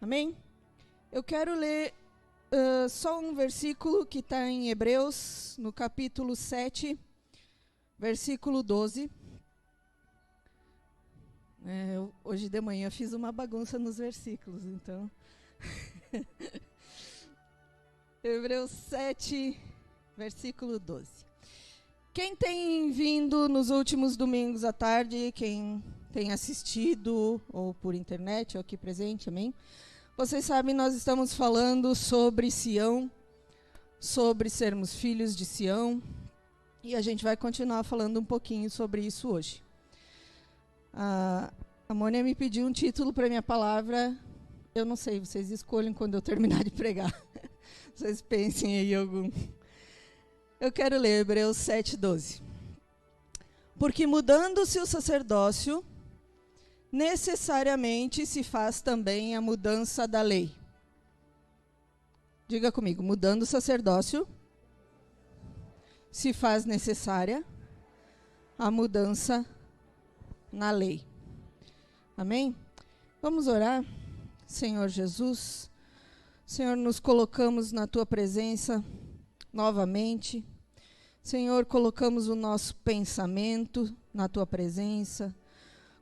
Amém? Eu quero ler só um versículo que está em Hebreus, no capítulo 7, versículo 12. Hoje de manhã fiz uma bagunça nos versículos, então. Hebreus 7, versículo 12. Quem tem vindo nos últimos domingos à tarde, quem tem assistido, ou por internet, ou aqui presente, amém? Vocês sabem, nós estamos falando sobre Sião, sobre sermos filhos de Sião, e a gente vai continuar falando um pouquinho sobre isso hoje. A Mônia me pediu um título para minha palavra. Eu não sei, vocês escolhem quando eu terminar de pregar. Vocês pensem aí algum. Eu quero ler Hebreus 7:12. Porque mudando-se o sacerdócio, necessariamente se faz também a mudança da lei. Diga comigo, mudando o sacerdócio, se faz necessária a mudança na lei. Amém? Vamos orar. Senhor Jesus, Senhor, nos colocamos na Tua presença novamente. Senhor, colocamos o nosso pensamento na Tua presença.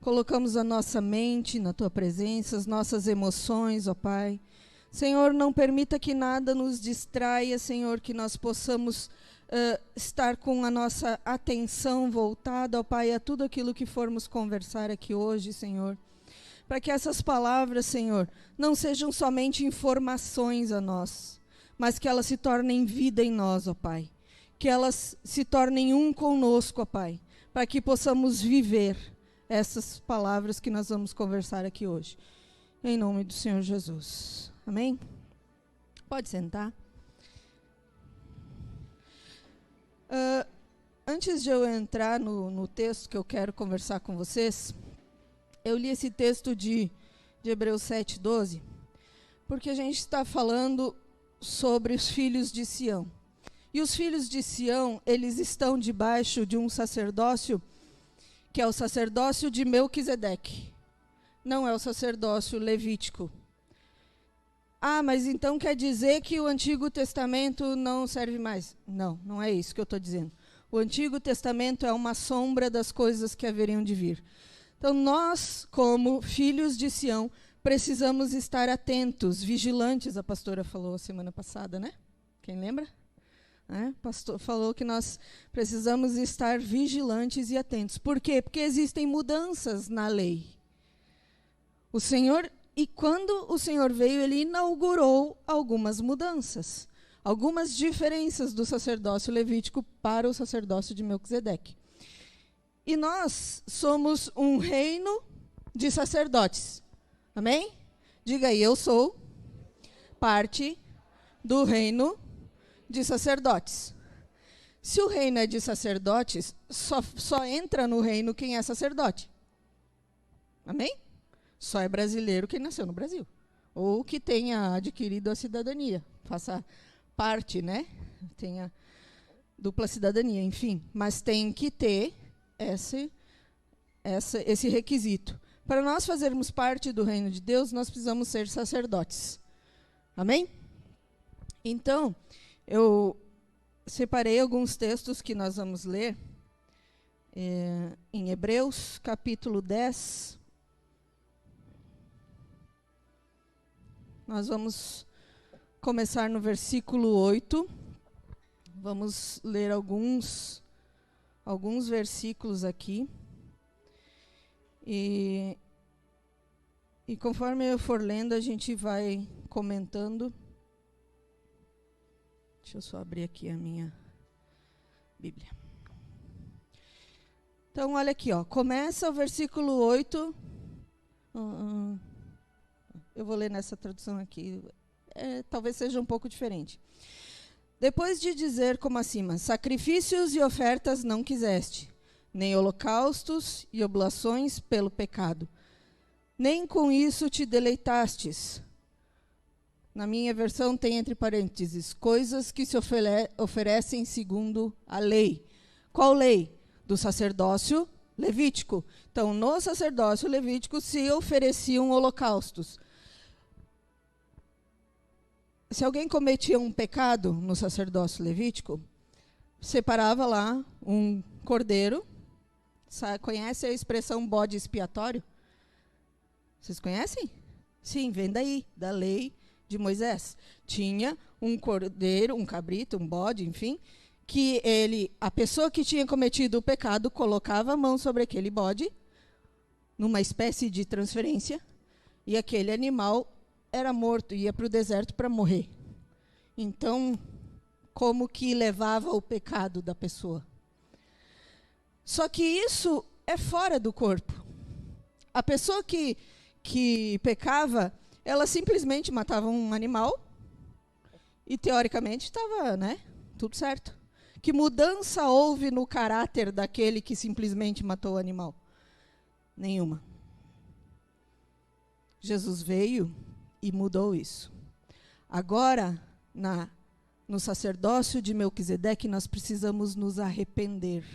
Colocamos a nossa mente na Tua presença, as nossas emoções, ó Pai. Senhor, não permita que nada nos distraia, Senhor, que nós possamos estar com a nossa atenção voltada, ó Pai, a tudo aquilo que formos conversar aqui hoje, Senhor. Para que essas palavras, Senhor, não sejam somente informações a nós, mas que elas se tornem vida em nós, ó Pai. Que elas se tornem um conosco, ó Pai, para que possamos viver essas palavras que nós vamos conversar aqui hoje. Em nome do Senhor Jesus. Amém? Pode sentar. Antes de eu entrar no texto que eu quero conversar com vocês, eu li esse texto de Hebreus 7:12, porque a gente está falando sobre os filhos de Sião. E os filhos de Sião, eles estão debaixo de um sacerdócio, que é o sacerdócio de Melquisedeque. Não é o sacerdócio levítico. Ah, mas então quer dizer que o Antigo Testamento não serve mais? Não, não é isso que eu estou dizendo. O Antigo Testamento é uma sombra das coisas que haveriam de vir. Então, nós, como filhos de Sião, precisamos estar atentos, vigilantes. A pastora falou semana passada, né? Quem lembra? O pastor falou que nós precisamos estar vigilantes e atentos. Por quê? Porque existem mudanças na lei. E quando o Senhor veio, Ele inaugurou algumas mudanças, algumas diferenças do sacerdócio levítico para o sacerdócio de Melquisedeque. E nós somos um reino de sacerdotes. Amém? Diga aí, eu sou parte do reino de sacerdotes. Se o reino é de sacerdotes, só entra no reino quem é sacerdote. Amém? Só é brasileiro quem nasceu no Brasil. Ou que tenha adquirido a cidadania. Faça parte, né? Tenha dupla cidadania, enfim. Mas tem que ter esse requisito. Para nós fazermos parte do reino de Deus, nós precisamos ser sacerdotes. Amém? Então, eu separei alguns textos que nós vamos ler em Hebreus, capítulo 10. Nós vamos começar no versículo 8. Vamos ler alguns versículos aqui. E conforme eu for lendo, a gente vai comentando. Deixa eu só abrir aqui a minha Bíblia. Então, olha aqui, ó. Começa o versículo 8. Eu vou ler nessa tradução aqui. Talvez seja um pouco diferente. Depois de dizer como acima, sacrifícios e ofertas não quiseste, nem holocaustos e oblações pelo pecado. Nem com isso te deleitastes. Na minha versão tem entre parênteses, coisas que se oferecem segundo a lei. Qual lei? Do sacerdócio levítico. Então, no sacerdócio levítico se ofereciam holocaustos. se alguém cometia um pecado no sacerdócio levítico, separava lá um cordeiro. Conhece a expressão bode expiatório? Vocês conhecem? Sim, vem daí, da lei de Moisés. Tinha um cordeiro, um cabrito, um bode, enfim, que a pessoa que tinha cometido o pecado colocava a mão sobre aquele bode, numa espécie de transferência, e aquele animal era morto, ia para o deserto para morrer. Então, como que levava o pecado da pessoa? Só que isso é fora do corpo. A pessoa que pecava, ela simplesmente matava um animal e, teoricamente, estava, tudo certo. Que mudança houve no caráter daquele que simplesmente matou o animal? Nenhuma. Jesus veio e mudou isso. Agora, no sacerdócio de Melquisedeque, nós precisamos nos arrepender.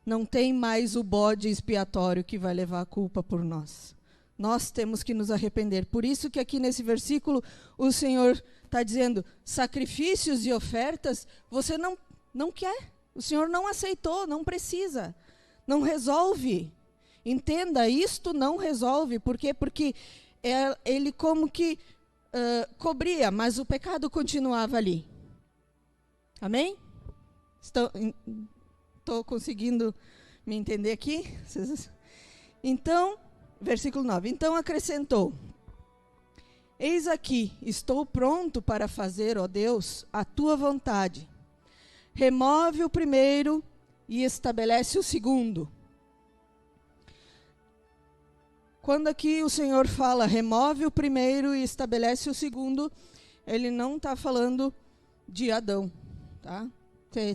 Não tem mais o bode expiatório que vai levar a culpa por nós. Nós temos que nos arrepender. Por isso que aqui nesse versículo o Senhor está dizendo, sacrifícios e ofertas, você não quer. O Senhor não aceitou, não precisa. Não resolve. Entenda, isto não resolve. Por quê? Porque ele como que cobria, mas o pecado continuava ali. Amém? Estou conseguindo me entender aqui? Então, versículo 9. Então acrescentou, eis aqui, estou pronto para fazer, ó Deus, a tua vontade. Remove o primeiro e estabelece o segundo. Quando aqui o Senhor fala, remove o primeiro e estabelece o segundo, ele não está falando de Adão, tá?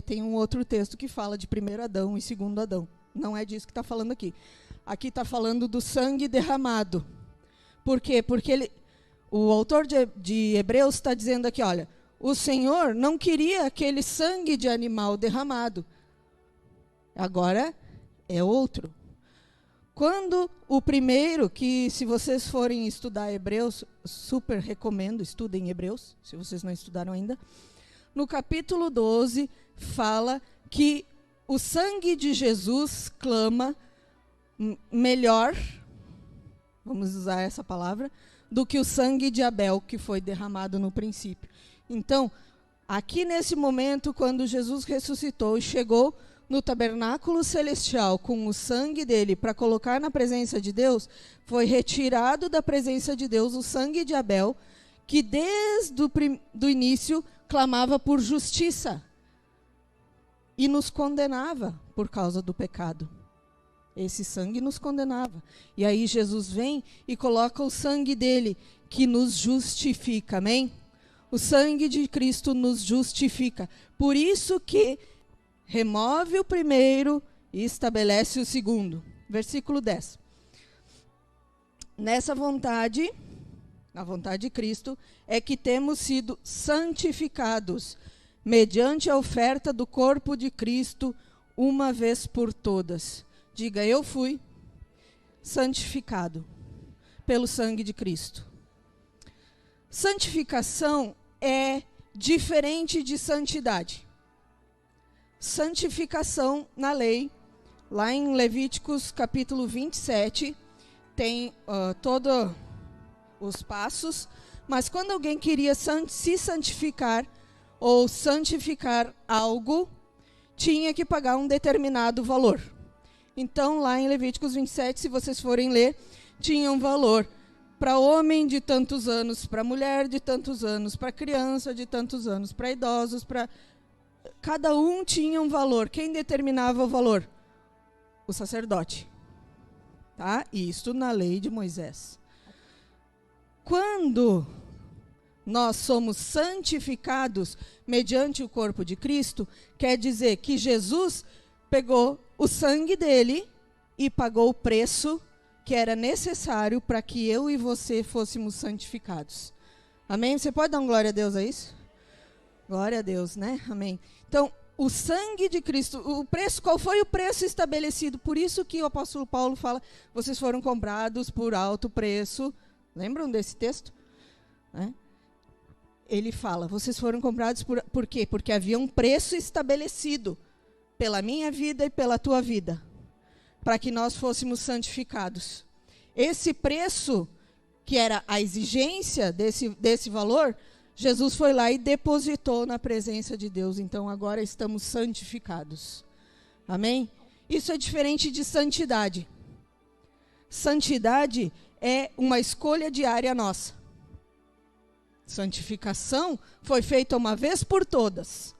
Tem um outro texto que fala de primeiro Adão e segundo Adão. Não é disso que está falando aqui. Aqui está falando do sangue derramado. Por quê? Porque o autor de Hebreus está dizendo aqui, olha, o Senhor não queria aquele sangue de animal derramado. Agora é outro. Quando o primeiro, que se vocês forem estudar Hebreus, super recomendo, estudem Hebreus, se vocês não estudaram ainda. No capítulo 12, fala que o sangue de Jesus clama melhor, vamos usar essa palavra, do que o sangue de Abel, que foi derramado no princípio. Então, aqui nesse momento, quando Jesus ressuscitou e chegou no tabernáculo celestial com o sangue dele para colocar na presença de Deus, foi retirado da presença de Deus o sangue de Abel, que desde o início clamava por justiça e nos condenava por causa do pecado. Esse sangue nos condenava. E aí Jesus vem e coloca o sangue dele que nos justifica, amém? O sangue de Cristo nos justifica. Por isso que remove o primeiro e estabelece o segundo. Versículo 10. Nessa vontade, na vontade de Cristo, é que temos sido santificados, mediante a oferta do corpo de Cristo, uma vez por todas. Diga, eu fui santificado pelo sangue de Cristo. Santificação é diferente de santidade. Santificação na lei, lá em Levíticos capítulo 27, tem todos os passos, mas quando alguém queria se santificar ou santificar algo, tinha que pagar um determinado valor. Então, lá em Levíticos 27, se vocês forem ler, tinha um valor para homem de tantos anos, para mulher de tantos anos, para criança de tantos anos, para idosos, para... Cada um tinha um valor. Quem determinava o valor? O sacerdote. Tá? Isto na lei de Moisés. Quando nós somos santificados mediante o corpo de Cristo, quer dizer que Jesus pegou o sangue dele e pagou o preço que era necessário para que eu e você fôssemos santificados. Amém? Você pode dar uma glória a Deus a isso? Glória a Deus, né? Amém. Então, o sangue de Cristo, o preço, qual foi o preço estabelecido? Por isso que o apóstolo Paulo fala, vocês foram comprados por alto preço. Lembram desse texto? ele fala, vocês foram comprados por quê? Porque havia um preço estabelecido pela minha vida e pela tua vida, para que nós fôssemos santificados. Esse preço, que era a exigência desse valor, Jesus foi lá e depositou na presença de Deus. Então, agora estamos santificados. Amém? Isso é diferente de santidade. Santidade é uma escolha diária nossa. Santificação foi feita uma vez por todas.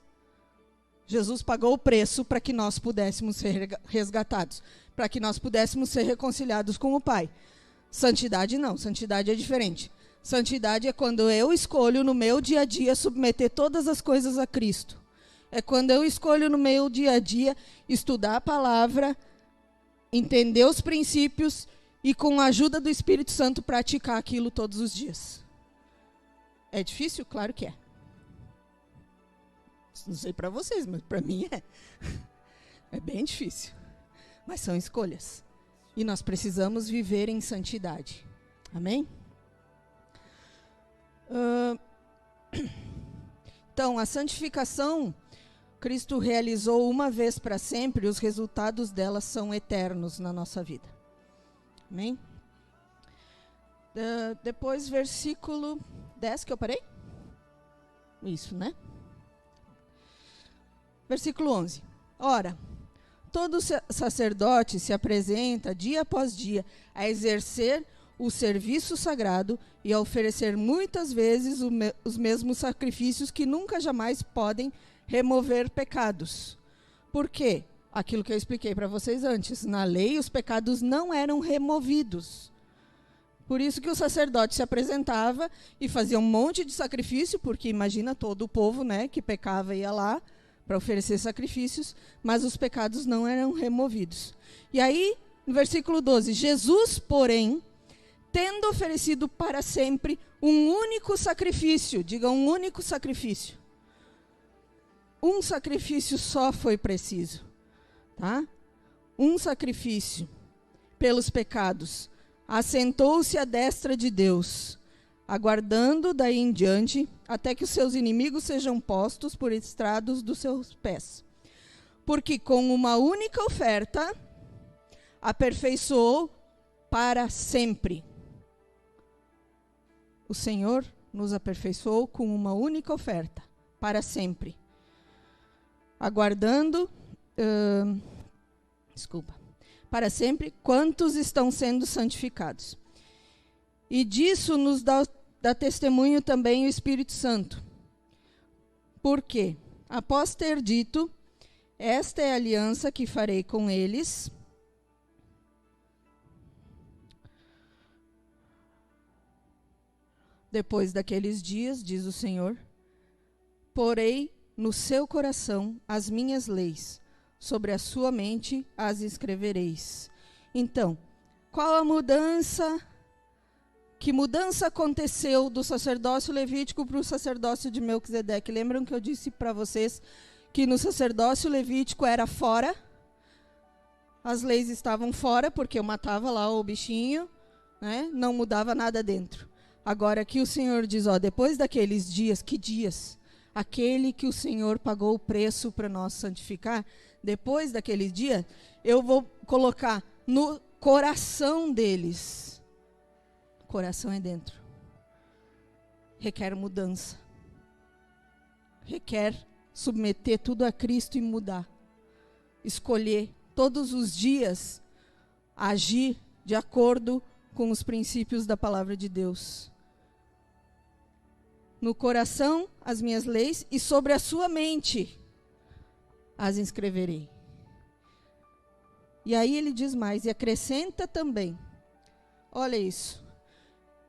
Jesus pagou o preço para que nós pudéssemos ser resgatados, para que nós pudéssemos ser reconciliados com o Pai. Santidade não, santidade é diferente. Santidade é quando eu escolho no meu dia a dia submeter todas as coisas a Cristo. É quando eu escolho no meu dia a dia estudar a palavra, entender os princípios e com a ajuda do Espírito Santo praticar aquilo todos os dias. É difícil? Claro que é. Não sei para vocês, mas para mim é. É bem difícil. Mas são escolhas. E nós precisamos viver em santidade. Amém? Então, a santificação, Cristo realizou uma vez para sempre, e os resultados dela são eternos na nossa vida. Amém? Depois, versículo 10, que eu parei? Isso, né? Versículo 11. Ora, todo sacerdote se apresenta dia após dia a exercer o serviço sagrado e a oferecer muitas vezes os mesmos sacrifícios que nunca jamais podem remover pecados. Por quê? Aquilo que eu expliquei para vocês antes. Na lei, os pecados não eram removidos. Por isso que o sacerdote se apresentava e fazia um monte de sacrifício, porque imagina todo o povo, né, que pecava ia lá para oferecer sacrifícios, mas os pecados não eram removidos. E aí, no versículo 12, Jesus, porém, tendo oferecido para sempre um único sacrifício, diga um único sacrifício. Um sacrifício só foi preciso, tá? Um sacrifício pelos pecados. Assentou-se à destra de Deus, aguardando daí em diante, até que os seus inimigos sejam postos por estrados dos seus pés. Porque com uma única oferta, aperfeiçoou para sempre. O Senhor nos aperfeiçoou com uma única oferta, para sempre. Aguardando, para sempre, quantos estão sendo santificados. E disso nos dá testemunho também o Espírito Santo. Por quê? Após ter dito, esta é a aliança que farei com eles, depois daqueles dias, diz o Senhor, porei no seu coração as minhas leis, sobre a sua mente as escrevereis. Então, qual a mudança? Que mudança aconteceu do sacerdócio levítico para o sacerdócio de Melquisedeque? Lembram que eu disse para vocês que no sacerdócio levítico era fora? As leis estavam fora, porque eu matava lá o bichinho, né? Não mudava nada dentro. Agora aqui o Senhor diz, depois daqueles dias, que dias? Aquele que o Senhor pagou o preço para nós santificar, depois daquele dia, eu vou colocar no coração deles. O coração é dentro. Requer mudança. Requer submeter tudo a Cristo e mudar. Escolher todos os dias agir de acordo com os princípios da palavra de Deus. No coração, as minhas leis, e sobre a sua mente as inscreverei. E aí ele diz mais, e acrescenta também, olha isso,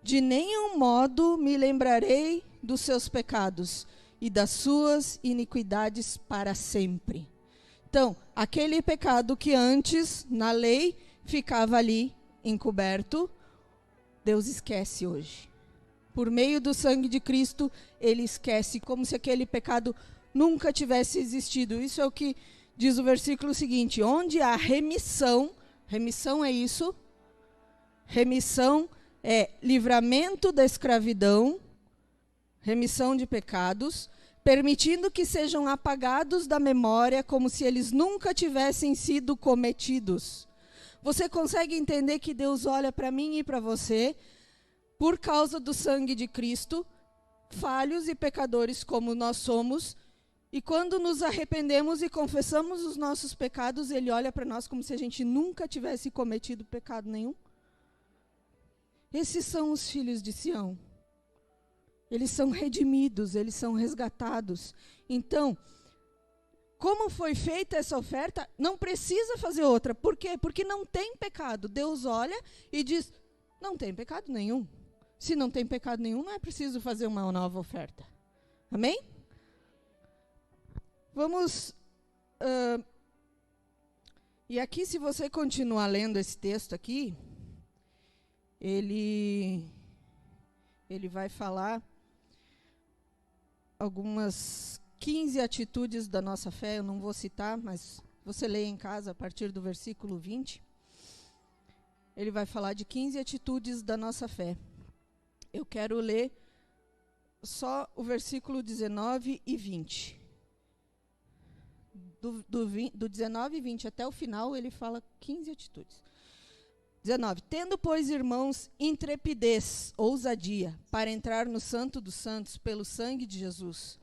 de nenhum modo me lembrarei dos seus pecados e das suas iniquidades para sempre. Então, aquele pecado que antes, na lei, ficava ali encoberto, Deus esquece hoje. Por meio do sangue de Cristo, ele esquece, como se aquele pecado nunca tivesse existido. Isso é o que diz o versículo seguinte, onde há remissão é isso? Remissão é livramento da escravidão, remissão de pecados, permitindo que sejam apagados da memória como se eles nunca tivessem sido cometidos. Você consegue entender que Deus olha para mim e para você, por causa do sangue de Cristo, falhos e pecadores como nós somos, e quando nos arrependemos e confessamos os nossos pecados, Ele olha para nós como se a gente nunca tivesse cometido pecado nenhum? Esses são os filhos de Sião. Eles são redimidos, eles são resgatados. Então, como foi feita essa oferta, não precisa fazer outra. Por quê? Porque não tem pecado. Deus olha e diz, não tem pecado nenhum. Se não tem pecado nenhum, não é preciso fazer uma nova oferta. Amém? Vamos... e aqui, se você continuar lendo esse texto aqui, ele vai falar algumas 15 atitudes da nossa fé, eu não vou citar, mas você lê em casa a partir do versículo 20. Ele vai falar de 15 atitudes da nossa fé. Eu quero ler só o versículo 19 e 20. Do 19 e 20 até o final, ele fala 15 atitudes. 19. Tendo, pois, irmãos, intrepidez, ousadia, para entrar no Santo dos Santos pelo sangue de Jesus,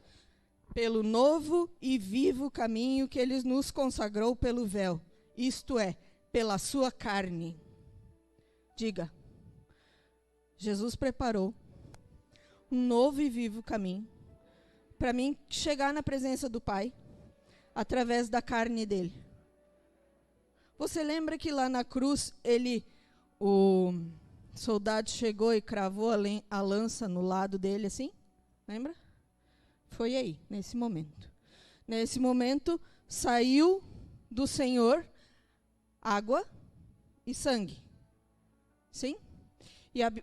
pelo novo e vivo caminho que Ele nos consagrou pelo véu, isto é, pela sua carne. Diga, Jesus preparou um novo e vivo caminho para mim chegar na presença do Pai, através da carne dele. Você lembra que lá na cruz, o soldado chegou e cravou a lança no lado dele assim? Lembra? Foi aí, nesse momento. Nesse momento, saiu do Senhor água e sangue. Sim?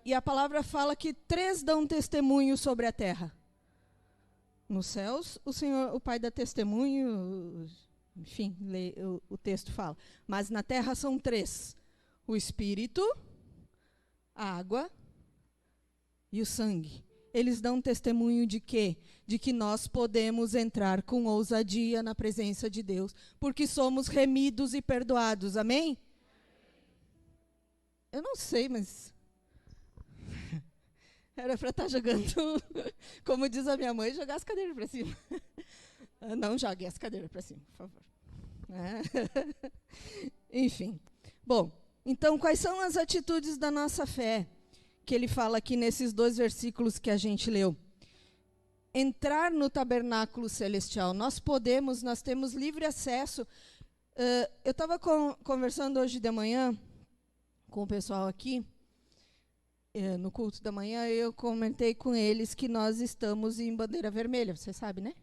E a palavra fala que 3 dão testemunho sobre a terra. Nos céus, o Senhor, o Pai dá testemunho, enfim, o texto fala. Mas na terra são 3. O Espírito, a água e o sangue. Eles dão testemunho de quê? De que nós podemos entrar com ousadia na presença de Deus, porque somos remidos e perdoados. Amém? Eu não sei, mas era para estar jogando, como diz a minha mãe, jogar as cadeiras para cima. Não jogue as cadeiras para cima, por favor. Enfim. Bom, então, quais são as atitudes da nossa fé que ele fala aqui nesses 2 versículos que a gente leu? Entrar no tabernáculo celestial. Nós temos livre acesso. Eu estava conversando hoje de manhã com o pessoal aqui, no culto da manhã, eu comentei com eles que nós estamos em bandeira vermelha, você sabe, né?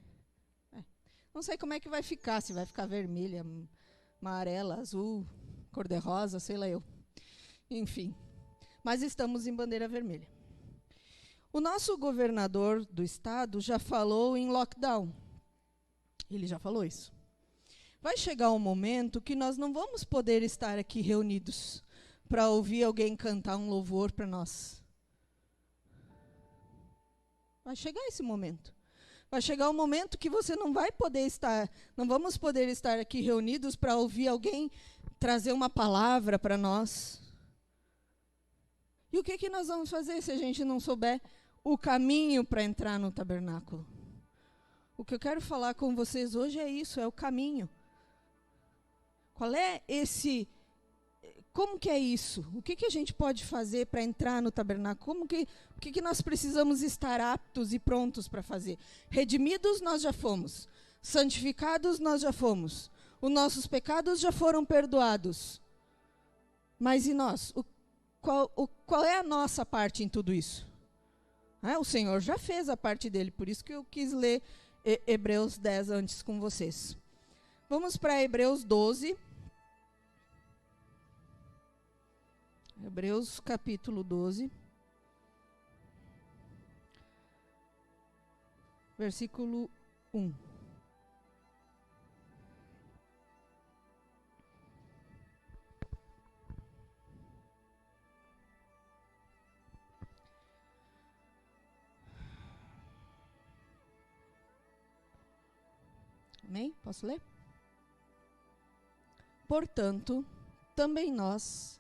Não sei como é que vai ficar, se vai ficar vermelha, amarela, azul, cor-de-rosa, sei lá eu. Enfim, mas estamos em bandeira vermelha. O nosso governador do estado já falou em lockdown. Ele já falou isso. Vai chegar um momento que nós não vamos poder estar aqui reunidos para ouvir alguém cantar um louvor para nós. Vai chegar esse momento. Vai chegar um momento que você não vamos poder estar aqui reunidos para ouvir alguém trazer uma palavra para nós. E o que nós vamos fazer se a gente não souber o caminho para entrar no tabernáculo? O que eu quero falar com vocês hoje é isso, é o caminho. Qual é esse... Como que é isso? O que a gente pode fazer para entrar no tabernáculo? O que nós precisamos estar aptos e prontos para fazer? Redimidos nós já fomos. Santificados nós já fomos. Os nossos pecados já foram perdoados. Mas e nós? Qual é a nossa parte em tudo isso? O Senhor já fez a parte dele, por isso que eu quis ler Hebreus 10 antes com vocês. Vamos para Hebreus 12. Hebreus capítulo 12, versículo 1. Amém? Posso ler? Portanto, também nós,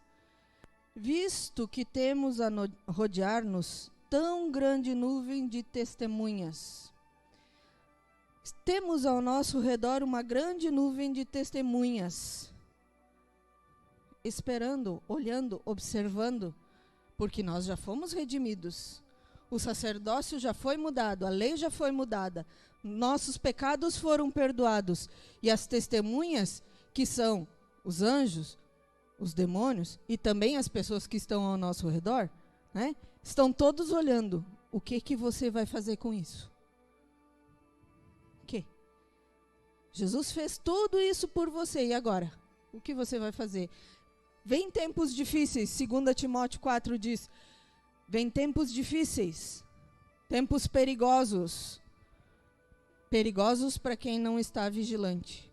visto que temos a rodear-nos tão grande nuvem de testemunhas, temos ao nosso redor uma grande nuvem de testemunhas, esperando, olhando, observando, porque nós já fomos redimidos. O sacerdócio já foi mudado, a lei já foi mudada, nossos pecados foram perdoados. E as testemunhas, que são os anjos, os demônios e também as pessoas que estão ao nosso redor, né, estão todos olhando. O que você vai fazer com isso? O quê? Jesus fez tudo isso por você, e agora? O que você vai fazer? Vem tempos difíceis, 2 Timóteo 4 diz, vem tempos difíceis, tempos perigosos. Perigosos para quem não está vigilante.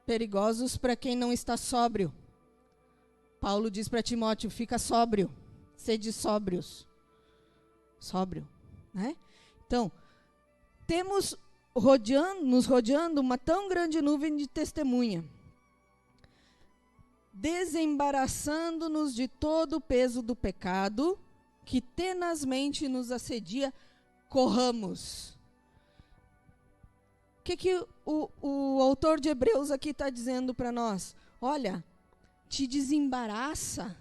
Perigosos para quem não está sóbrio. Paulo diz para Timóteo, fica sóbrio, sede sóbrios. Sóbrio, né? Então, temos nos rodeando uma tão grande nuvem de testemunha, desembaraçando-nos de todo o peso do pecado, que tenazmente nos assedia, corramos. O que o autor de Hebreus aqui está dizendo para nós? Olha, te desembaraça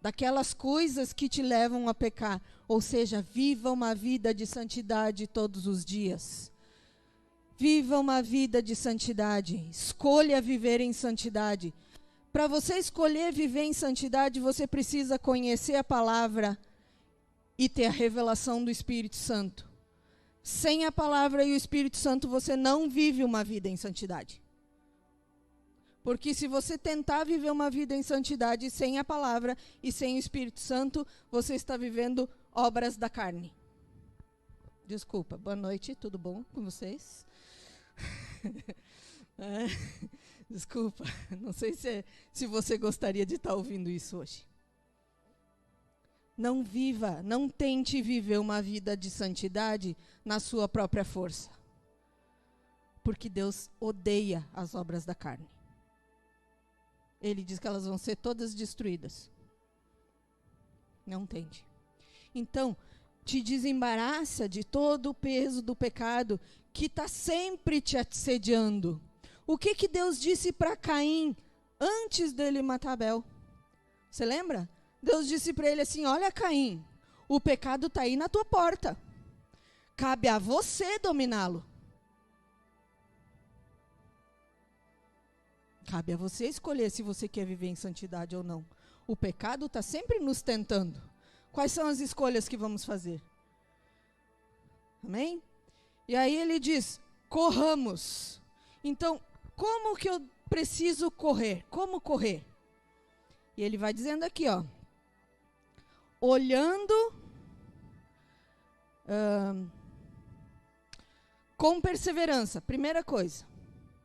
daquelas coisas que te levam a pecar. Ou seja, viva uma vida de santidade todos os dias. Viva uma vida de santidade. Escolha viver em santidade. Para você escolher viver em santidade, você precisa conhecer a palavra e ter a revelação do Espírito Santo. Sem a palavra e o Espírito Santo, você não vive uma vida em santidade. Porque se você tentar viver uma vida em santidade sem a palavra e sem o Espírito Santo, você está vivendo obras da carne. Desculpa, boa noite, tudo bom com vocês? Desculpa, não sei se você gostaria de estar ouvindo isso hoje. Não viva, não tente viver uma vida de santidade na sua própria força. Porque Deus odeia as obras da carne. Ele diz que elas vão ser todas destruídas. Não tente. Então, te desembaraça de todo o peso do pecado que está sempre te assediando. O que Deus disse para Caim antes dele matar Abel? Você lembra? Deus disse para ele assim, olha Caim, o pecado está aí na tua porta. Cabe a você dominá-lo. Cabe a você escolher se você quer viver em santidade ou não. O pecado está sempre nos tentando. Quais são as escolhas que vamos fazer? Amém? E aí ele diz, corramos. Então, como que eu preciso correr? Como correr? E ele vai dizendo aqui, ó. Olhando com perseverança. Primeira coisa,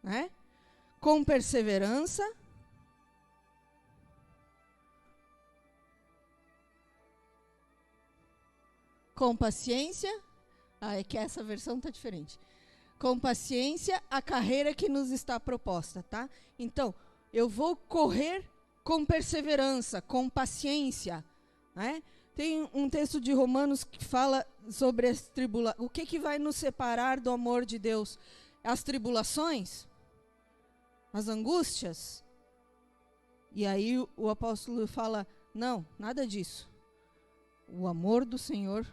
né? Com perseverança, com paciência, é que essa versão está diferente. Com paciência, a carreira que nos está proposta, tá? Então, eu vou correr com perseverança, com paciência, né? Tem um texto de Romanos que fala sobre as tribulações. O que vai nos separar do amor de Deus? As tribulações? As angústias? E aí o apóstolo fala, não, nada disso. O amor do Senhor,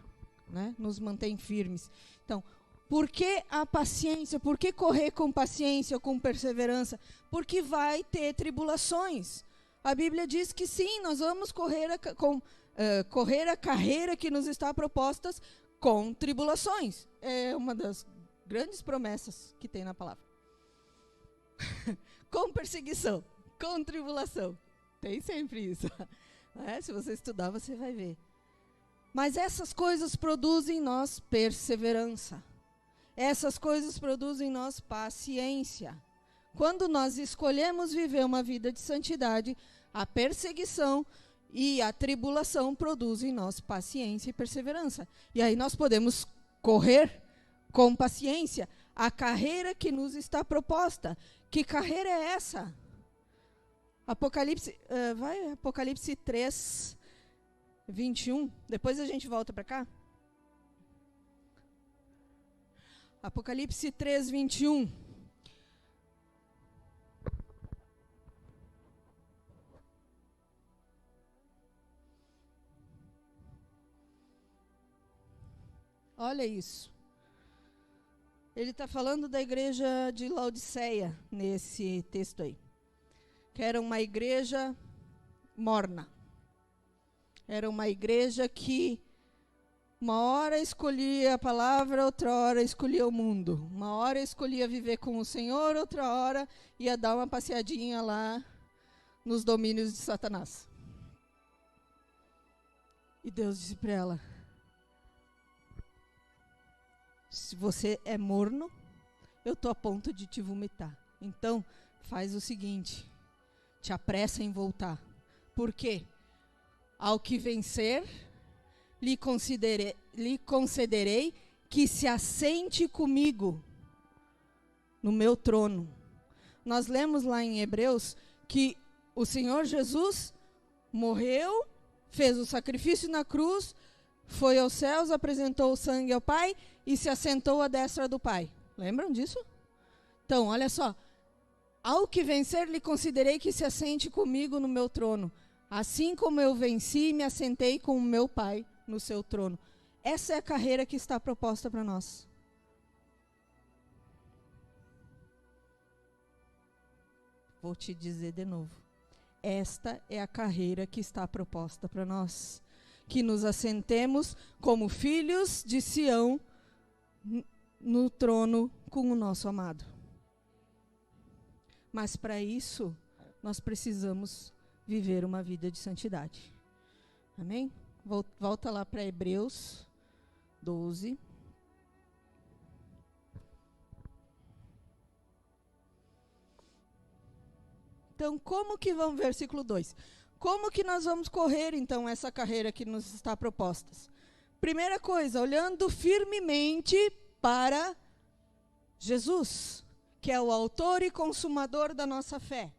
né, nos mantém firmes. Então, por que a paciência? Por que correr com paciência ou com perseverança? Porque vai ter tribulações. A Bíblia diz que sim, nós vamos correr a carreira que nos está proposta com tribulações. É uma das grandes promessas que tem na palavra. Com perseguição, com tribulação. Tem sempre isso. Se você estudar, você vai ver. Mas essas coisas produzem em nós perseverança. Essas coisas produzem em nós paciência. Quando nós escolhemos viver uma vida de santidade, a perseguição e a tribulação produzem em nós paciência e perseverança. E aí nós podemos correr com paciência a carreira que nos está proposta. Que carreira é essa? Apocalipse 3, 21. Depois a gente volta para cá. Apocalipse 3, 21. Olha isso. Ele está falando da igreja de Laodiceia, nesse texto aí. Que era uma igreja morna. Era uma igreja que uma hora escolhia a palavra, outra hora escolhia o mundo. Uma hora escolhia viver com o Senhor, outra hora ia dar uma passeadinha lá nos domínios de Satanás. E Deus disse para ela: se você é morno, eu estou a ponto de te vomitar. Então, faz o seguinte, te apressa em voltar. Por quê? Ao que vencer, lhe concederei que se assente comigo no meu trono. Nós lemos lá em Hebreus que o Senhor Jesus morreu, fez o sacrifício na cruz, foi aos céus, apresentou o sangue ao Pai e se assentou à destra do Pai. Lembram disso? Então, olha só. Ao que vencer, lhe considerei que se assente comigo no meu trono. Assim como eu venci, me assentei com o meu Pai no seu trono. Essa é a carreira que está proposta para nós. Vou te dizer de novo. Esta é a carreira que está proposta para nós. Que nos assentemos como filhos de Sião no trono com o nosso amado. Mas para isso, nós precisamos viver uma vida de santidade. Amém? Volta lá para Hebreus 12. Então, como que vamos, versículo 2. Como que nós vamos correr, então, essa carreira que nos está proposta? Primeira coisa, olhando firmemente para Jesus, que é o autor e consumador da nossa fé.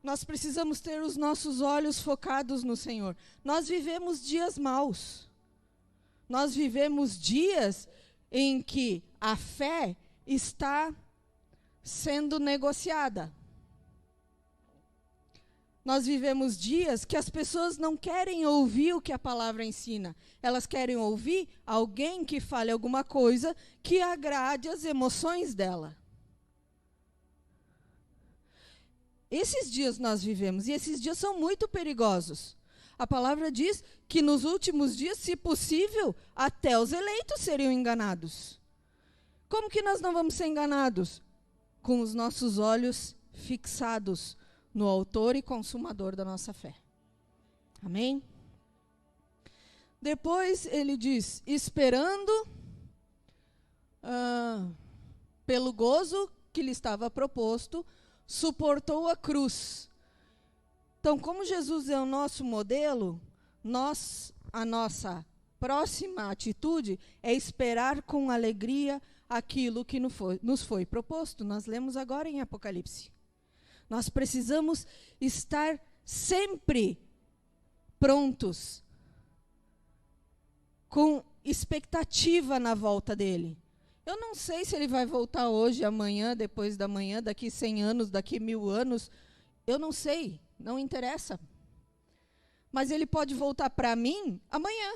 Nós precisamos ter os nossos olhos focados no Senhor. Nós vivemos dias maus. Nós vivemos dias em que a fé está sendo negociada. Nós vivemos dias que as pessoas não querem ouvir o que a palavra ensina. Elas querem ouvir alguém que fale alguma coisa que agrade as emoções dela. Esses dias nós vivemos, e esses dias são muito perigosos. A palavra diz que nos últimos dias, se possível, até os eleitos seriam enganados. Como que nós não vamos ser enganados? Com os nossos olhos fixados no autor e consumador da nossa fé. Amém? Depois ele diz, esperando pelo gozo que lhe estava proposto, suportou a cruz. Então, como Jesus é o nosso modelo, a nossa próxima atitude é esperar com alegria aquilo que nos foi proposto. Nós lemos agora em Apocalipse. Nós precisamos estar sempre prontos, com expectativa na volta dele. Eu não sei se ele vai voltar hoje, amanhã, depois da manhã, daqui 100 anos, daqui 1000 anos. Eu não sei, não interessa. Mas ele pode voltar para mim amanhã.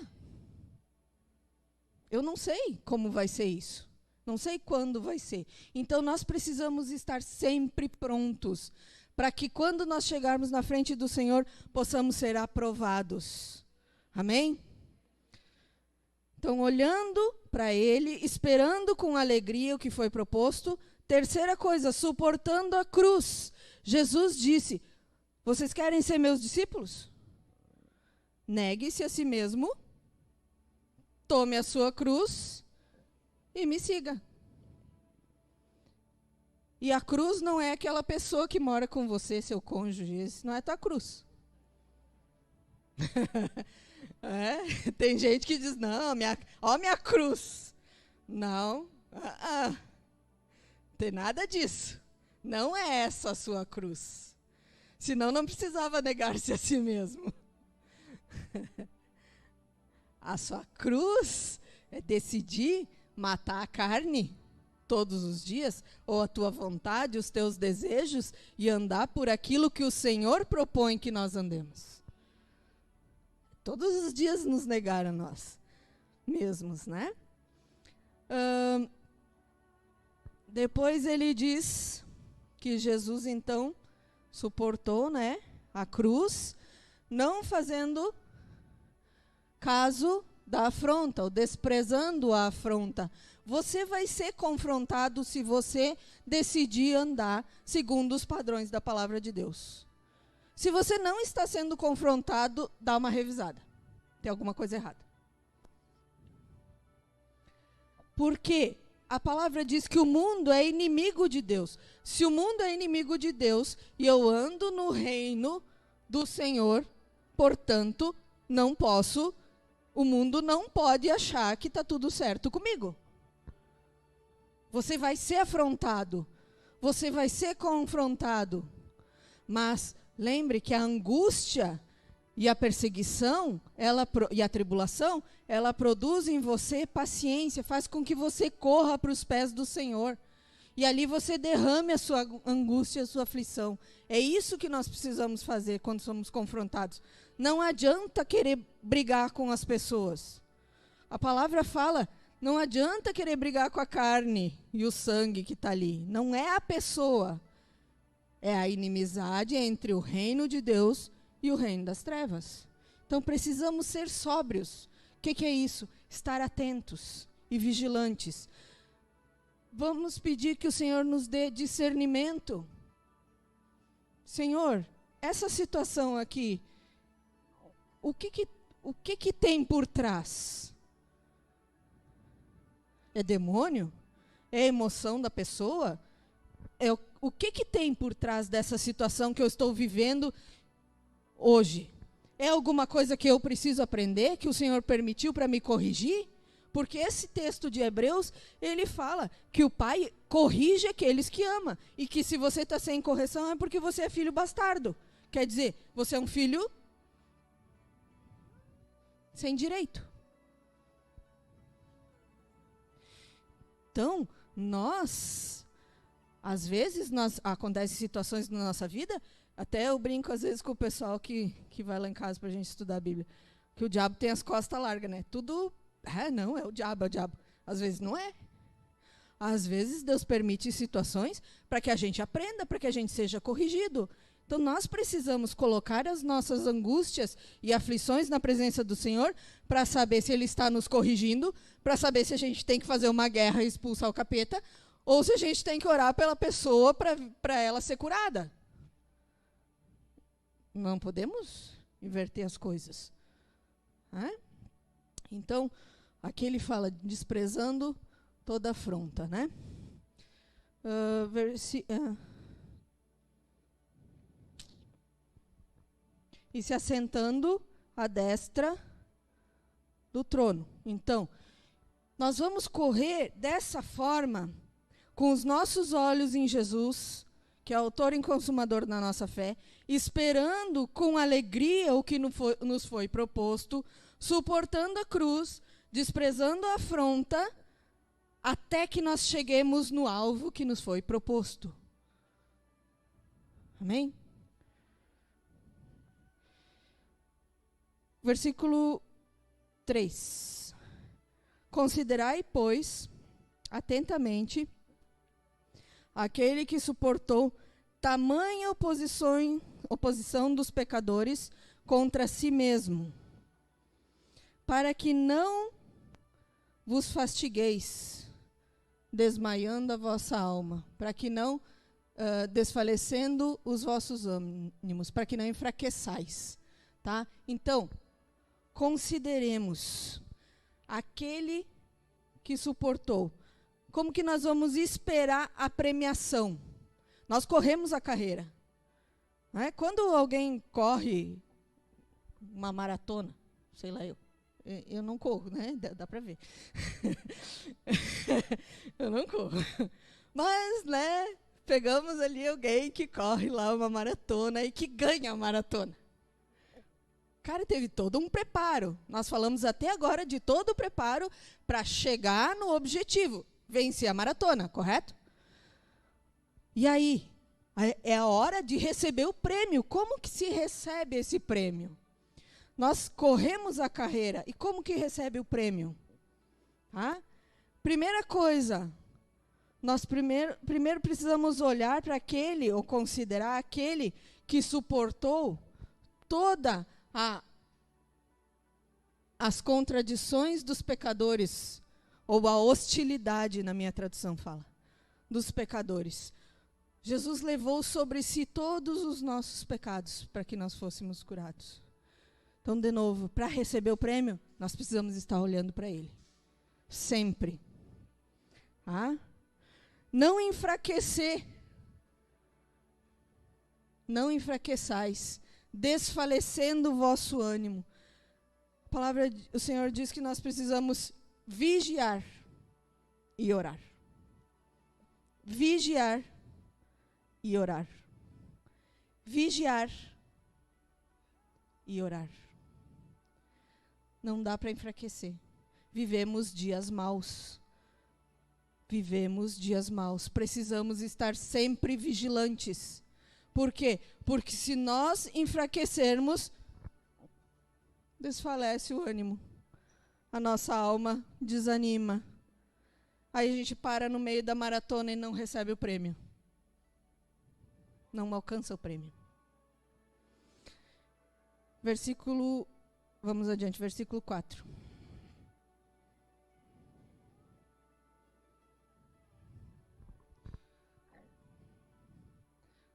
Eu não sei como vai ser isso. Não sei quando vai ser. Então, nós precisamos estar sempre prontos, para que quando nós chegarmos na frente do Senhor, possamos ser aprovados. Amém? Então, olhando para Ele, esperando com alegria o que foi proposto. Terceira coisa, suportando a cruz. Jesus disse, vocês querem ser meus discípulos? Negue-se a si mesmo, tome a sua cruz e me siga. E a cruz não é aquela pessoa que mora com você, seu cônjuge. Isso não é tua cruz. Tem gente que diz, não, minha cruz. Não. tem nada disso. Não é essa a sua cruz. Senão não precisava negar-se a si mesmo. A sua cruz é decidir matar a carne todos os dias, ou a tua vontade, os teus desejos, e andar por aquilo que o Senhor propõe que nós andemos. Todos os dias nos negar a nós mesmos, né? Depois ele diz que Jesus, então, suportou, né, a cruz, não fazendo caso da afronta, ou desprezando a afronta. Você vai ser confrontado se você decidir andar segundo os padrões da palavra de Deus. Se você não está sendo confrontado, dá uma revisada. Tem alguma coisa errada. Porque a palavra diz que o mundo é inimigo de Deus. Se o mundo é inimigo de Deus e eu ando no reino do Senhor, portanto, o mundo não pode achar que está tudo certo comigo. Você vai ser afrontado, você vai ser confrontado. Mas lembre que a angústia e a perseguição e a tribulação, ela produz em você paciência, faz com que você corra para os pés do Senhor. E ali você derrame a sua angústia, a sua aflição. É isso que nós precisamos fazer quando somos confrontados. Não adianta querer brigar com as pessoas. A palavra fala, não adianta querer brigar com a carne e o sangue que está ali. Não é a pessoa. É a inimizade entre o reino de Deus e o reino das trevas. Então precisamos ser sóbrios. O que é isso? Estar atentos e vigilantes. Vamos pedir que o Senhor nos dê discernimento. Senhor, essa situação aqui, o que tem por trás? É demônio? É emoção da pessoa? O que tem por trás dessa situação que eu estou vivendo hoje? É alguma coisa que eu preciso aprender, que o Senhor permitiu para me corrigir? Porque esse texto de Hebreus, ele fala que o pai corrige aqueles que ama. E que se você está sem correção é porque você é filho bastardo. Quer dizer, você é um filho sem direito. Então, às vezes, acontecem situações na nossa vida, até eu brinco às vezes com o pessoal que vai lá em casa para a gente estudar a Bíblia, que o diabo tem as costas largas, né? Tudo, não, é o diabo. Às vezes não é. Às vezes Deus permite situações para que a gente aprenda, para que a gente seja corrigido. Então nós precisamos colocar as nossas angústias e aflições na presença do Senhor para saber se Ele está nos corrigindo, para saber se a gente tem que fazer uma guerra e expulsar o capeta, ou se a gente tem que orar pela pessoa para ela ser curada. Não podemos inverter as coisas. Então, aqui ele fala desprezando toda afronta, né? E se assentando à destra do trono. Então, nós vamos correr dessa forma, com os nossos olhos em Jesus, que é autor e consumador da nossa fé, esperando com alegria o que nos foi proposto, suportando a cruz, desprezando a afronta, até que nós cheguemos no alvo que nos foi proposto. Amém? Versículo 3. Considerai, pois, atentamente, aquele que suportou tamanha oposição dos pecadores contra si mesmo, para que não vos fastigueis, desmaiando a vossa alma, para que não desfalecendo os vossos ânimos, para que não enfraqueçais. Tá? Então, consideremos aquele que suportou. Como que nós vamos esperar a premiação? Nós corremos a carreira. Não é? Quando alguém corre uma maratona, sei lá, eu não corro, né? Dá para ver. Eu não corro. Mas, né, pegamos ali alguém que corre lá uma maratona e que ganha a maratona. Cara, teve todo um preparo. Nós falamos até agora de todo o preparo para chegar no objetivo, vencer a maratona, correto? E aí, é a hora de receber o prêmio. Como que se recebe esse prêmio? Nós corremos a carreira. E como que recebe o prêmio? Primeira coisa, nós primeiro precisamos olhar para aquele, ou considerar aquele que suportou toda as contradições dos pecadores, ou a hostilidade, na minha tradução fala, dos pecadores. Jesus levou sobre si todos os nossos pecados para que nós fôssemos curados. Então, de novo, para receber o prêmio, nós precisamos estar olhando para Ele. Sempre. Não enfraquecer. Não enfraqueçais, desfalecendo o vosso ânimo. O Senhor diz que nós precisamos vigiar e orar. Vigiar e orar. Vigiar e orar. Não dá para enfraquecer. Vivemos dias maus. Vivemos dias maus. Precisamos estar sempre vigilantes. Por quê? Porque se nós enfraquecermos, desfalece o ânimo. A nossa alma desanima. Aí a gente para no meio da maratona e não recebe o prêmio. Não alcança o prêmio. Vamos adiante, versículo 4.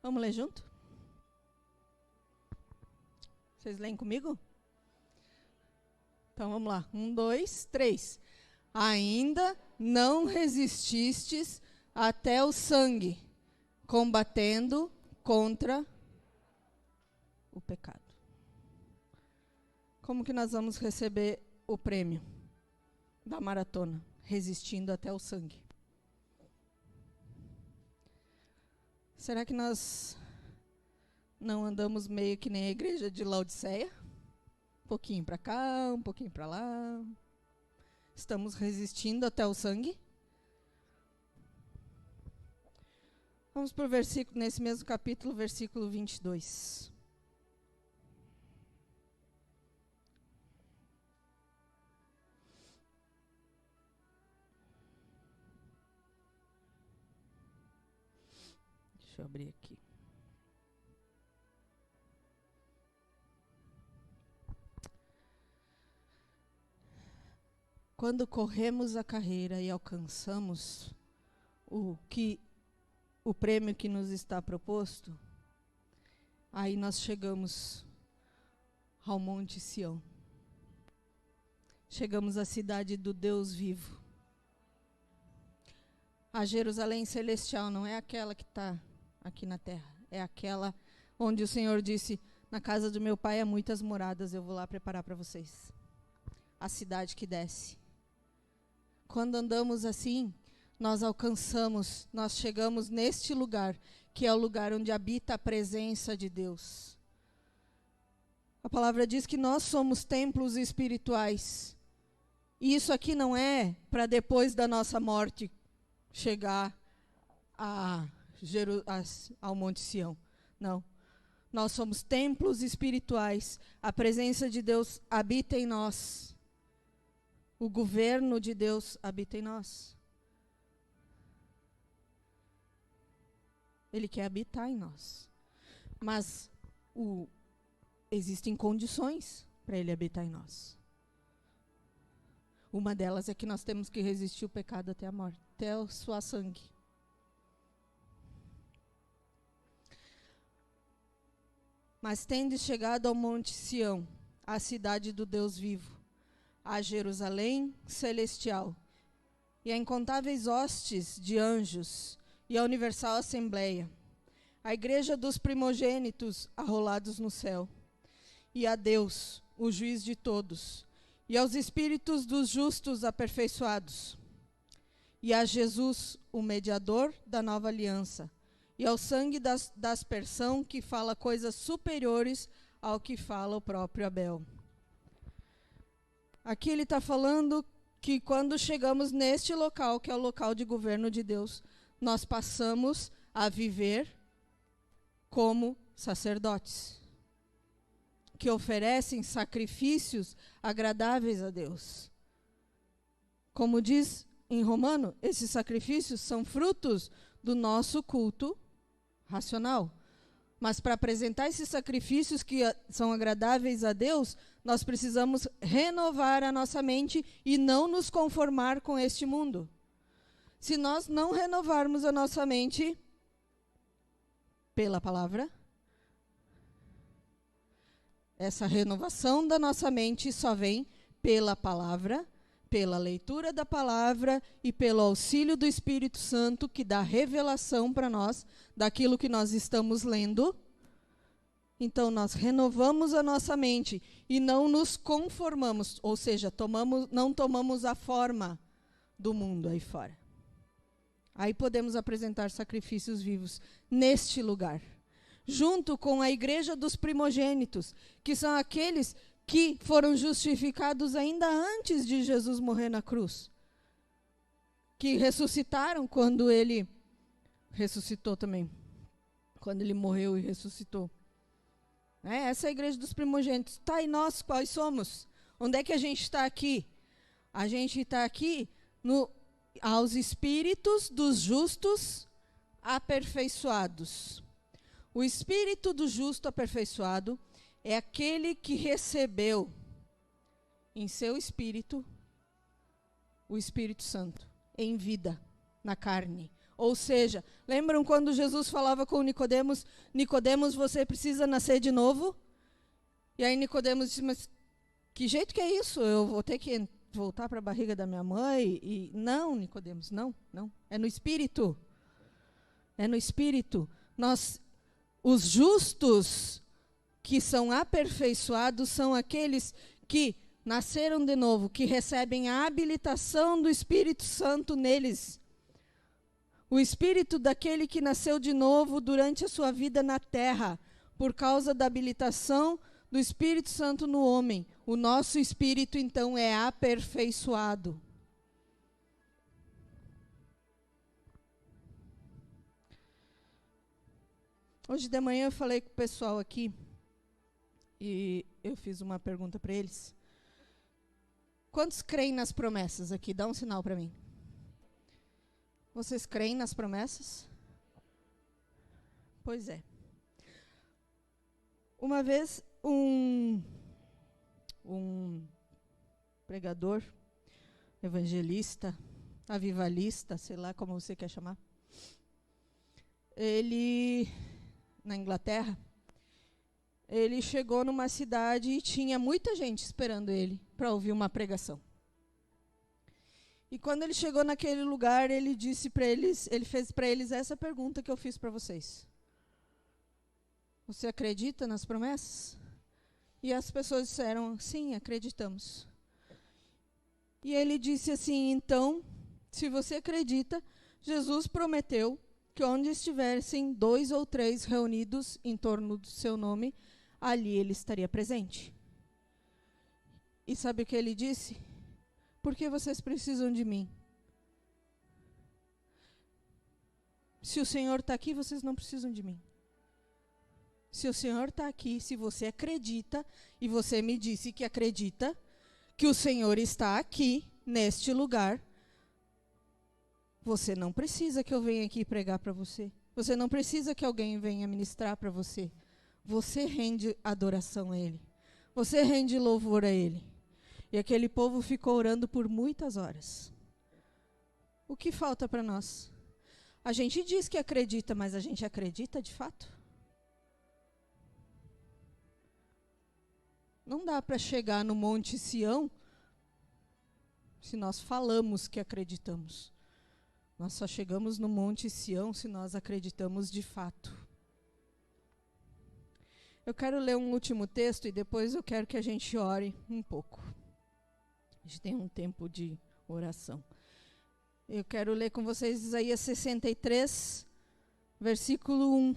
Vamos ler junto? Vocês leem comigo? Então vamos lá. 1, 2, 3. Ainda não resististes até o sangue, combatendo contra o pecado. Como que nós vamos receber o prêmio da maratona? Resistindo até o sangue. Será que nós não andamos meio que nem a igreja de Laodiceia? Um pouquinho para cá, um pouquinho para lá. Estamos resistindo até o sangue? Vamos para o versículo, nesse mesmo capítulo, versículo 22. Deixa eu abrir aqui. Quando corremos a carreira e alcançamos o prêmio que nos está proposto, aí nós chegamos ao Monte Sião. Chegamos à cidade do Deus vivo. A Jerusalém celestial não é aquela que está aqui na terra. É aquela onde o Senhor disse, na casa do meu pai há muitas moradas, eu vou lá preparar para vocês. A cidade que desce. Quando andamos assim, nós alcançamos, nós chegamos neste lugar, que é o lugar onde habita a presença de Deus. A palavra diz que nós somos templos espirituais. E isso aqui não é para depois da nossa morte chegar ao Monte Sião. Não. Nós somos templos espirituais. A presença de Deus habita em nós. O governo de Deus habita em nós. Ele quer habitar em nós. Mas existem condições para ele habitar em nós. Uma delas é que nós temos que resistir o pecado até a morte, até o suar sangue. Mas tendes chegado ao Monte Sião, a cidade do Deus vivo, a Jerusalém celestial, e a incontáveis hostes de anjos, e a universal assembleia, a igreja dos primogênitos arrolados no céu, e a Deus, o juiz de todos, e aos espíritos dos justos aperfeiçoados, e a Jesus, o mediador da nova aliança, e ao sangue da aspersão que fala coisas superiores ao que fala o próprio Abel. Aqui ele está falando que quando chegamos neste local, que é o local de governo de Deus, nós passamos a viver como sacerdotes, que oferecem sacrifícios agradáveis a Deus. Como diz em Romano, esses sacrifícios são frutos do nosso culto racional. Mas para apresentar esses sacrifícios que são agradáveis a Deus, nós precisamos renovar a nossa mente e não nos conformar com este mundo. Se nós não renovarmos a nossa mente pela palavra, essa renovação da nossa mente só vem pela palavra, pela leitura da palavra e pelo auxílio do Espírito Santo, que dá revelação para nós daquilo que nós estamos lendo. Então, nós renovamos a nossa mente e não nos conformamos, ou seja, não tomamos a forma do mundo aí fora. Aí podemos apresentar sacrifícios vivos neste lugar, junto com a igreja dos primogênitos, que são aqueles que foram justificados ainda antes de Jesus morrer na cruz, que ressuscitaram quando ele ressuscitou também, quando ele morreu e ressuscitou. Essa é a igreja dos primogênitos. Tá, e nós quais somos? Onde é que a gente está aqui? A gente está aqui aos espíritos dos justos aperfeiçoados. O espírito do justo aperfeiçoado é aquele que recebeu em seu espírito o Espírito Santo, em vida, na carne. Ou seja, lembram quando Jesus falava com Nicodemos, Nicodemos, você precisa nascer de novo? E aí Nicodemos disse, mas que jeito que é isso? Eu vou ter que voltar para a barriga da minha mãe? E não, Nicodemos, não. É no Espírito. É no Espírito. Os justos que são aperfeiçoados são aqueles que nasceram de novo, que recebem a habilitação do Espírito Santo neles. O espírito daquele que nasceu de novo durante a sua vida na terra, por causa da habilitação do Espírito Santo no homem. O nosso espírito, então, é aperfeiçoado. Hoje de manhã eu falei com o pessoal aqui, e eu fiz uma pergunta para eles. Quantos creem nas promessas aqui? Dá um sinal para mim. Vocês creem nas promessas? Pois é. Uma vez, um pregador, evangelista, avivalista, sei lá como você quer chamar, ele, na Inglaterra, ele chegou numa cidade e tinha muita gente esperando ele para ouvir uma pregação. E quando ele chegou naquele lugar, ele disse para eles, ele fez para eles essa pergunta que eu fiz para vocês. Você acredita nas promessas? E as pessoas disseram, sim, acreditamos. E ele disse assim, então, se você acredita, Jesus prometeu que onde estivessem 2 ou 3 reunidos em torno do seu nome, ali ele estaria presente. E sabe o que ele disse? Por que vocês precisam de mim? Se o Senhor está aqui, vocês não precisam de mim. Se o Senhor está aqui, se você acredita, e você me disse que acredita, que o Senhor está aqui, neste lugar, você não precisa que eu venha aqui pregar para você. Você não precisa que alguém venha ministrar para você. Você rende adoração a Ele. Você rende louvor a Ele. E aquele povo ficou orando por muitas horas. O que falta para nós? A gente diz que acredita, mas a gente acredita de fato? Não dá para chegar no Monte Sião se nós falamos que acreditamos. Nós só chegamos no Monte Sião se nós acreditamos de fato. Eu quero ler um último texto e depois eu quero que a gente ore um pouco. A gente tem um tempo de oração. Eu quero ler com vocês Isaías 63, versículo 1.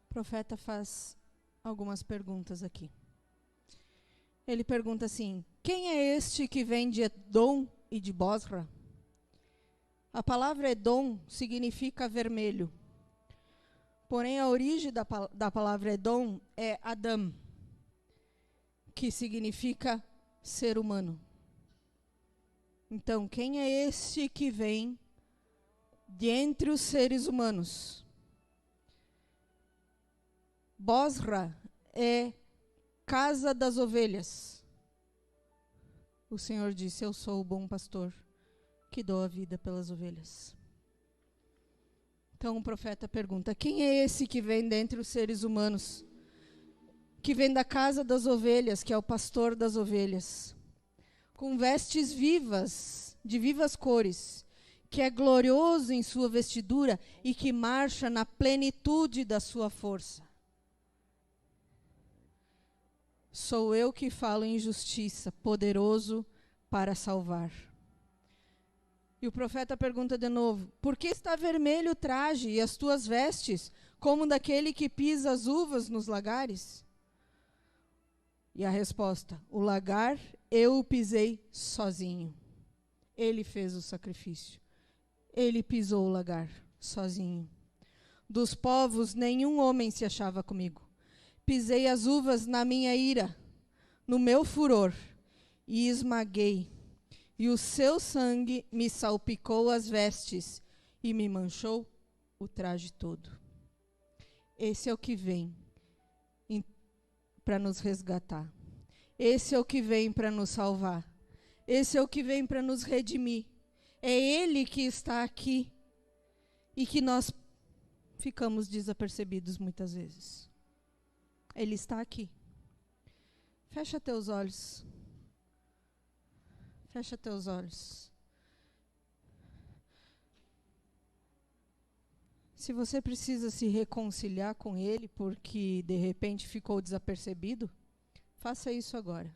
O profeta faz algumas perguntas aqui. Ele pergunta assim: quem é este que vem de Edom e de Bosra? A palavra Edom significa vermelho. Porém, a origem da palavra Edom é Adam, que significa ser humano. Então, quem é este que vem de entre os seres humanos? Bosra é casa das ovelhas. O Senhor disse: eu sou o bom pastor que dou a vida pelas ovelhas. Então o profeta pergunta: quem é esse que vem dentre os seres humanos? Que vem da casa das ovelhas, que é o pastor das ovelhas, com vestes vivas, de vivas cores, que é glorioso em sua vestidura e que marcha na plenitude da sua força. Sou eu que falo em justiça, poderoso para salvar. E o profeta pergunta de novo: por que está vermelho o traje e as tuas vestes, como daquele que pisa as uvas nos lagares? E a resposta: o lagar eu o pisei sozinho. Ele fez o sacrifício. Ele pisou o lagar sozinho. Dos povos nenhum homem se achava comigo. Pisei as uvas na minha ira, no meu furor, e esmaguei. E o seu sangue me salpicou as vestes e me manchou o traje todo. Esse é o que vem para nos resgatar. Esse é o que vem para nos salvar. Esse é o que vem para nos redimir. É Ele que está aqui e que nós ficamos desapercebidos muitas vezes. Ele está aqui. Fecha teus olhos. Fecha teus olhos. Se você precisa se reconciliar com Ele porque de repente ficou desapercebido, faça isso agora.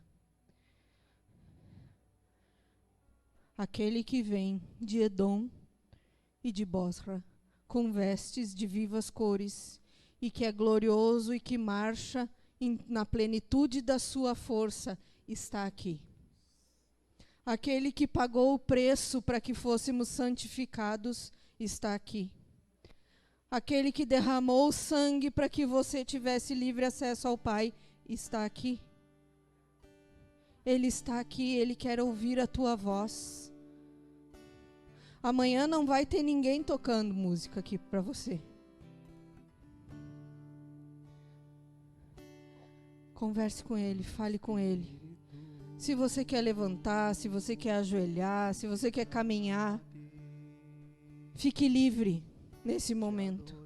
Aquele que vem de Edom e de Bosra, com vestes de vivas cores, e que é glorioso e que marcha na plenitude da sua força, está aqui. Aquele que pagou o preço para que fôssemos santificados, está aqui. Aquele que derramou o sangue para que você tivesse livre acesso ao Pai, está aqui. Ele está aqui, Ele quer ouvir a tua voz. Amanhã não vai ter ninguém tocando música aqui para você. Converse com Ele, fale com Ele. Se você quer levantar, se você quer ajoelhar, se você quer caminhar, fique livre nesse momento.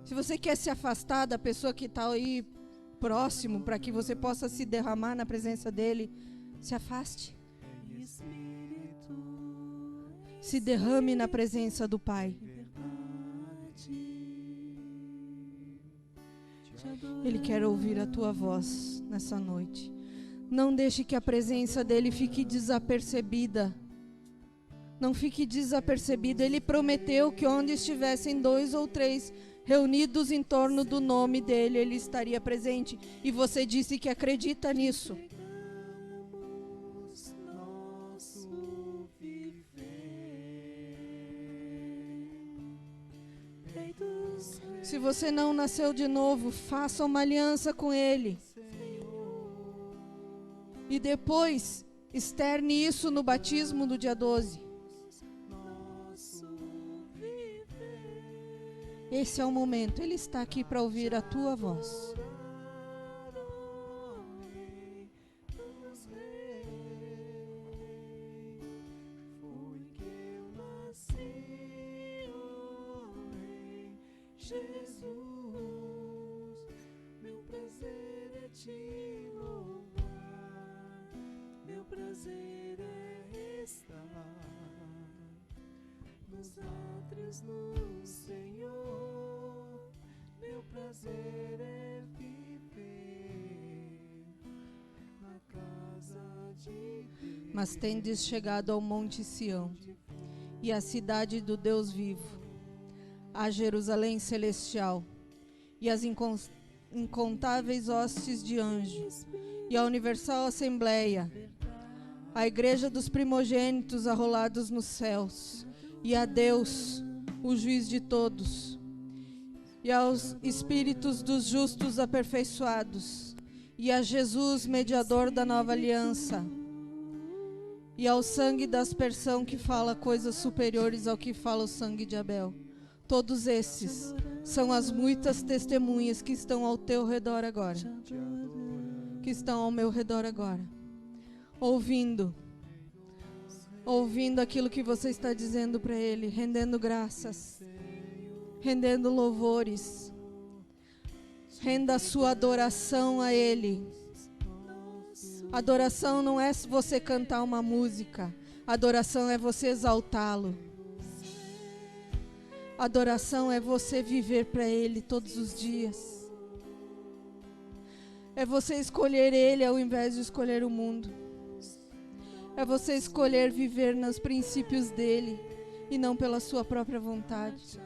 Se você quer se afastar da pessoa que está aí próximo, para que você possa se derramar na presença dEle, se afaste. Se derrame na presença do Pai. Ele quer ouvir a tua voz nessa noite. Não deixe que a presença dEle fique desapercebida. Não fique desapercebido. Ele prometeu que onde estivessem 2 ou 3 reunidos em torno do nome dEle, Ele estaria presente. E você disse que acredita nisso. Se você não nasceu de novo, faça uma aliança com Ele. E depois, externe isso no batismo do dia 12. Esse é o momento. Ele está aqui para ouvir a tua voz. Jesus, meu prazer é te louvar. Nos átrios no Senhor, meu prazer é viver na casa de Deus. Mas tendes chegado ao monte Sião e à cidade do Deus vivo, a Jerusalém celestial e as incontáveis hostes de anjos e a universal assembleia, a igreja dos primogênitos arrolados nos céus, e a Deus, o juiz de todos, e aos espíritos dos justos aperfeiçoados, e a Jesus, mediador da nova aliança, e ao sangue da aspersão que fala coisas superiores ao que fala o sangue de Abel. Todos esses são as muitas testemunhas que estão ao teu redor agora, que estão ao meu redor agora, ouvindo aquilo que você está dizendo para Ele, rendendo graças, rendendo louvores. Renda a sua adoração a Ele. Adoração não é você cantar uma música, adoração é você exaltá-lo. Adoração é você viver para Ele todos os dias. É você escolher Ele ao invés de escolher o mundo. É você escolher viver nos princípios dEle e não pela sua própria vontade.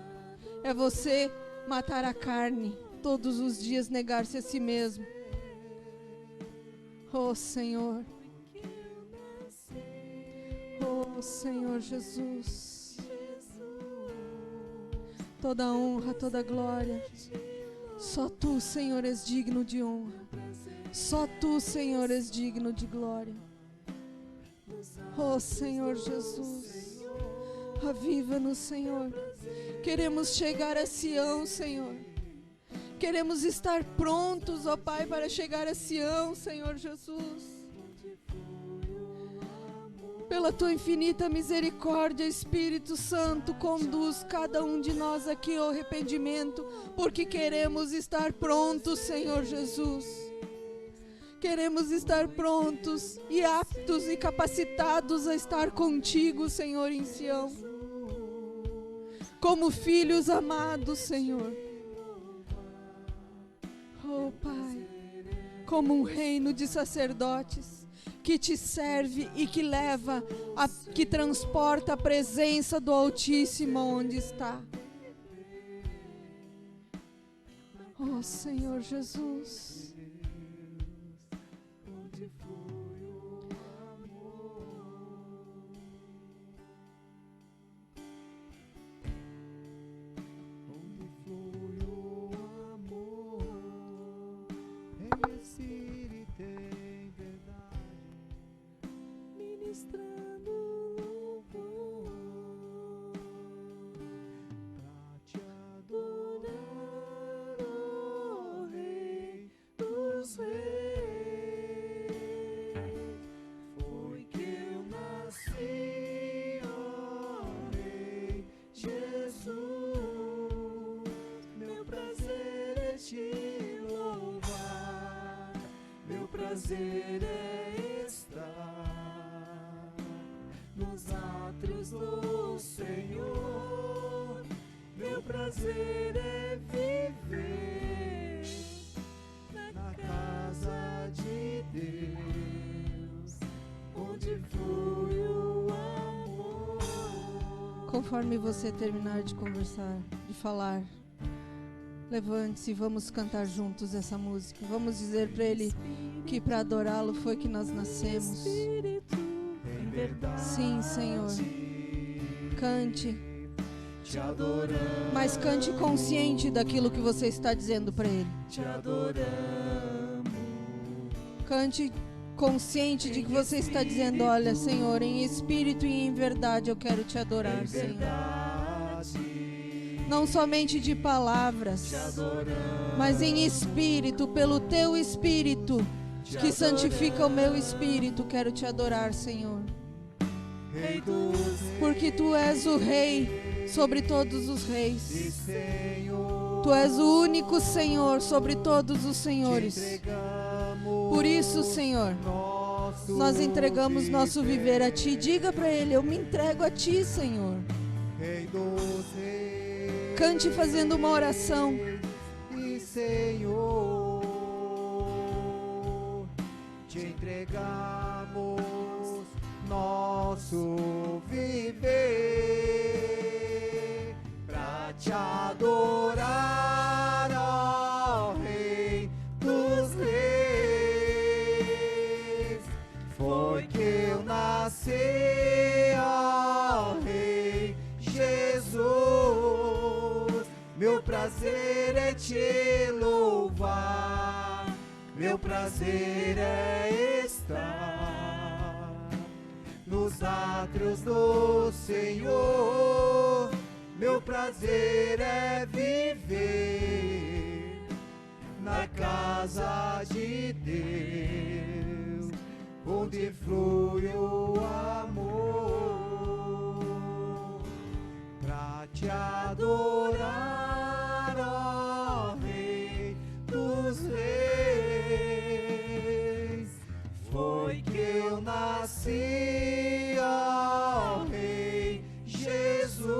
É você matar a carne todos os dias, negar-se a si mesmo. Oh Senhor. Oh Senhor Jesus. Toda honra, toda glória. Só Tu, Senhor, és digno de honra. Só Tu, Senhor, és digno de glória. Oh Senhor Jesus, aviva-nos, Senhor. Queremos chegar a Sião, Senhor. Queremos estar prontos, ó Pai, para chegar a Sião, Senhor Jesus. Pela Tua infinita misericórdia, Espírito Santo, conduz cada um de nós aqui ao arrependimento, porque queremos estar prontos, Senhor Jesus. Queremos estar prontos e aptos e capacitados a estar contigo, Senhor, em Sião. Como filhos amados, Senhor. Oh, Pai, como um reino de sacerdotes que te serve e que leva, que transporta a presença do Altíssimo onde está. Oh, Senhor Jesus. Prazer é estar nos átrios do Senhor. Meu prazer é viver na casa de Deus, onde flui o amor. Conforme você terminar de conversar, de falar, levante-se e vamos cantar juntos essa música. Vamos dizer para Ele que para adorá-lo foi que nós nascemos. Sim, Senhor. Cante. Mas cante consciente daquilo que você está dizendo para Ele. Cante consciente de que você está dizendo: olha, Senhor, em espírito e em verdade eu quero te adorar, Senhor. Não somente de palavras, mas em espírito, pelo Teu Espírito, que santifica o meu espírito, quero te adorar, Senhor. Porque Tu és o Rei sobre todos os reis. Tu és o único Senhor sobre todos os senhores. Por isso, Senhor, nós entregamos nosso viver a Ti. Diga para Ele: eu me entrego a Ti, Senhor. Rei dos reis. Cante fazendo uma oração. E Senhor, te entregamos nosso viver pra te adorar, ó Rei dos reis. Foi que eu nasci, ó Rei Jesus. Meu prazer é te louvar, meu prazer é estar nos átrios do Senhor. Meu prazer é viver na casa de Deus, onde flui o amor, pra te adorar, ó Rei dos reis. Foi que eu nasci, ó Rei Jesus.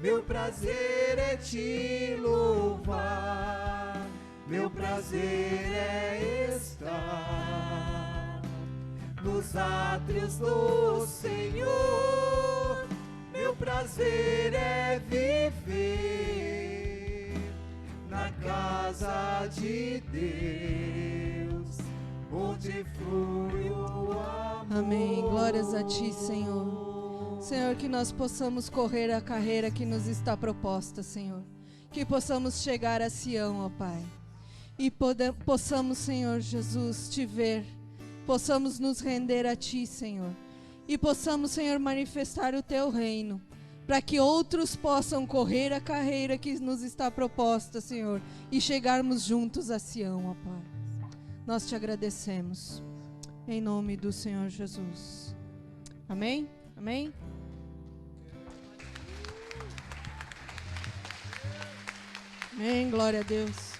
Meu prazer é te louvar, meu prazer é estar nos átrios do Senhor. Meu prazer é viver na casa de Deus, onde flui o amor. Amém. Glórias a ti, Senhor. Senhor, que nós possamos correr a carreira que nos está proposta, Senhor. Que possamos chegar a Sião, ó Pai. E possamos, Senhor Jesus, te ver. Possamos nos render a ti, Senhor. E possamos, Senhor, manifestar o teu reino. Para que outros possam correr a carreira que nos está proposta, Senhor. E chegarmos juntos a Sião, ó Pai. Nós te agradecemos. Em nome do Senhor Jesus. Amém? Amém? Amém, glória a Deus.